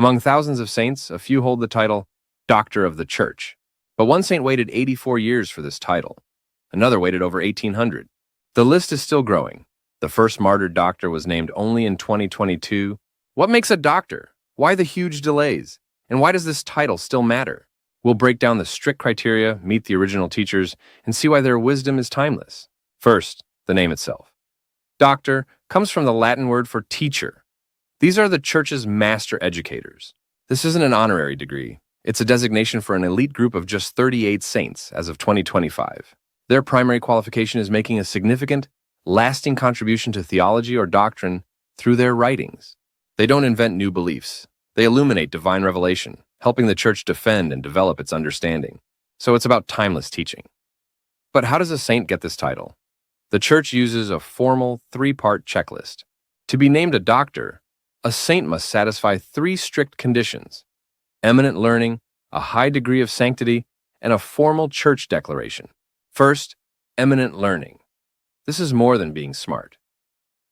Among thousands of saints, a few hold the title Doctor of the Church. But one saint waited 84 years for this title. Another waited over 1800. The list is still growing. The first martyred doctor was named only in 2022. What makes a doctor? Why the huge delays? And why does this title still matter? We'll break down the strict criteria, meet the original teachers, and see why their wisdom is timeless. First, the name itself. Doctor comes from the Latin word for teacher. These are the church's master educators. This isn't an honorary degree. It's a designation for an elite group of just 38 saints as of 2025. Their primary qualification is making a significant, lasting contribution to theology or doctrine through their writings. They don't invent new beliefs. They illuminate divine revelation, helping the church defend and develop its understanding. So it's about timeless teaching. But how does a saint get this title? The church uses a formal three-part checklist. To be named a doctor, a saint must satisfy three strict conditions: eminent learning, a high degree of sanctity, and a formal church declaration. First, eminent learning. This is more than being smart.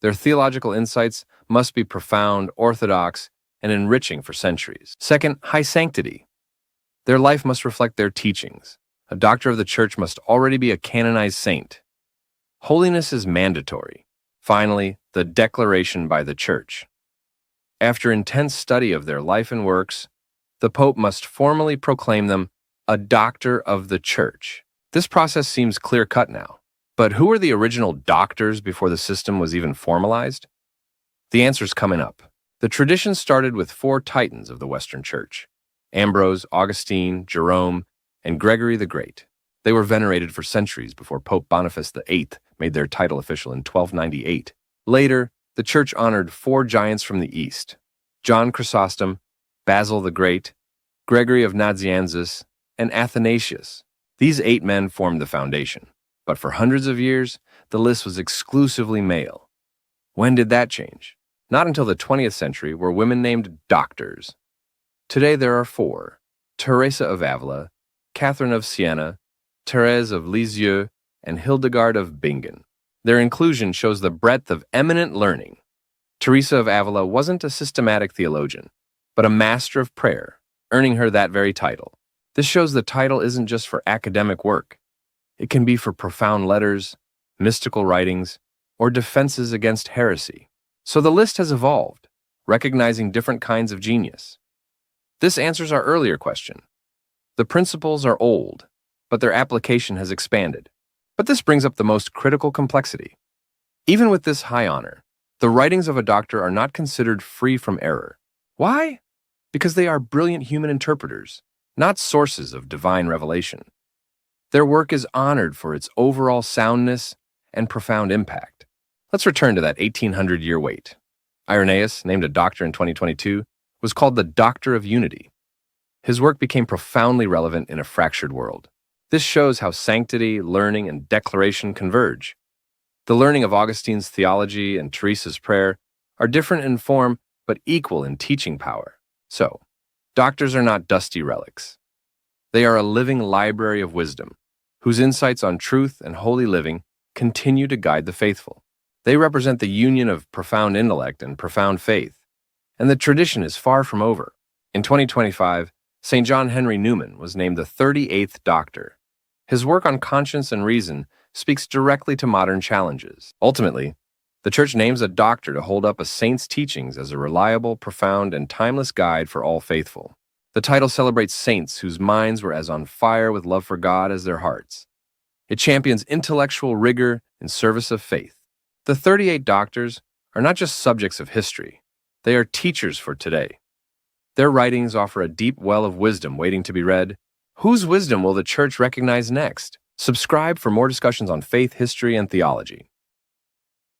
Their theological insights must be profound, orthodox, and enriching for centuries. Second, high sanctity. Their life must reflect their teachings. A doctor of the church must already be a canonized saint. Holiness is mandatory. Finally, the declaration by the church. After intense study of their life and works, the Pope must formally proclaim them a doctor of the church. This process seems clear-cut now. But who were the original doctors before the system was even formalized? The answer's coming up. The tradition started with four titans of the Western Church: Ambrose, Augustine, Jerome, and Gregory the Great. They were venerated for centuries before Pope Boniface VIII made their title official in 1298. Later, the Church honored four giants from the East: John Chrysostom, Basil the Great, Gregory of Nazianzus, and Athanasius. These 8 men formed the foundation. But for hundreds of years, the list was exclusively male. When did that change? Not until the 20th century were women named doctors. Today there are 4: Teresa of Avila, Catherine of Siena, Thérèse of Lisieux, and Hildegard of Bingen. Their inclusion shows the breadth of eminent learning. Teresa of Avila wasn't a systematic theologian, but a master of prayer, earning her that very title. This shows the title isn't just for academic work. It can be for profound letters, mystical writings, or defenses against heresy. So the list has evolved, recognizing different kinds of genius. This answers our earlier question. The principles are old, but their application has expanded. But this brings up the most critical complexity. Even with this high honor, the writings of a doctor are not considered free from error. Why? Because they are brilliant human interpreters, not sources of divine revelation. Their work is honored for its overall soundness and profound impact. Let's return to that 1800-year wait. Irenaeus, named a doctor in 2022, was called the Doctor of Unity. His work became profoundly relevant in a fractured world. This shows how sanctity, learning, and declaration converge. The learning of Augustine's theology and Teresa's prayer are different in form, but equal in teaching power. So, doctors are not dusty relics. They are a living library of wisdom, whose insights on truth and holy living continue to guide the faithful. They represent the union of profound intellect and profound faith, and the tradition is far from over. In 2025, St. John Henry Newman was named the 38th Doctor. His work on conscience and reason speaks directly to modern challenges. Ultimately, the Church names a doctor to hold up a saint's teachings as a reliable, profound, and timeless guide for all faithful. The title celebrates saints whose minds were as on fire with love for God as their hearts. It champions intellectual rigor in service of faith. The 38 doctors are not just subjects of history, they are teachers for today. Their writings offer a deep well of wisdom waiting to be read. Whose wisdom will the Church recognize next? Subscribe for more discussions on faith, history, and theology.